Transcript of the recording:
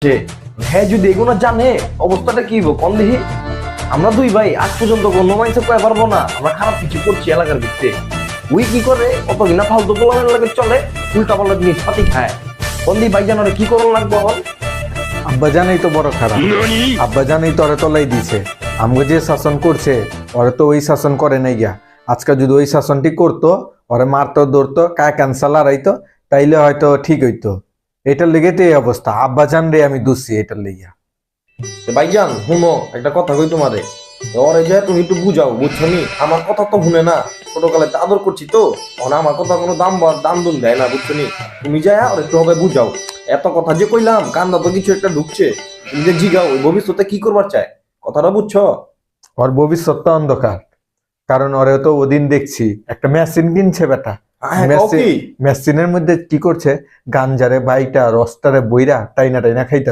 যে হ্যাঁ যদি এগুলো জানে অবস্থাটা কি হইব কোন দেখি। আমরা দুই ভাই আজ পর্যন্ত কোনো মাইন্সে কয়ে পারবো না আমরা খারাপ কিছু করছি এলাকার ভিত্তিতে। ওই কি করে অত কিনা ফালতু পোলামের লাগে চলে, উল্টা পাল্টা জিনিস পাতি খায়। কোন দিই ভাই জানারে কি করুন লাগবো এখন? আব্বা জানাই তো বড় খারাপ। আব্বা জানাই তো ওরে তলাই দিছে। আমগো যে শাসন করছে ওরে তো ওই শাসন করে নাই গিয়া। আজকে যদি ওই শাসনটি করতো, ওরে মারতো ধরতো কায় ক্যান্সার লড়াইতো, তাইলে হয়তো ঠিক হইতো। এটার লেগে তো এই অবস্থা। আব্বা জান রে আমি দুষছি এটার লেগিয়া। ভাইজান শুনো একটা কথা কই তোমারে, ওরে যে তুমি একটু বুঝাও, বুঝছো নি? আমার কথা তো শুনে না, ছোটকালে তো আদর করছি তো, এখন আমার কথা কোনো দাম দুন দেয় না, বুঝছো নি? তুমি যাই আর একটু হবে বুঝাও। এত কথা যে কইলাম কান্দা তো কিছু একটা ঢুকছে, তুমি যে জিগাও ওই ভবিষ্যতে কি করবার চায়, কথাটা বুঝছো? ওর ভবিষ্যৎটা অন্ধকার। কারণ ওরে তো ওদিন দেখছি একটা মেশিন কিনছে বেটা। মেশিনের মধ্যে কি করছে, গাঞ্জারে বাইটা রসটারে বইরা টাইনা টাইনা খাইতে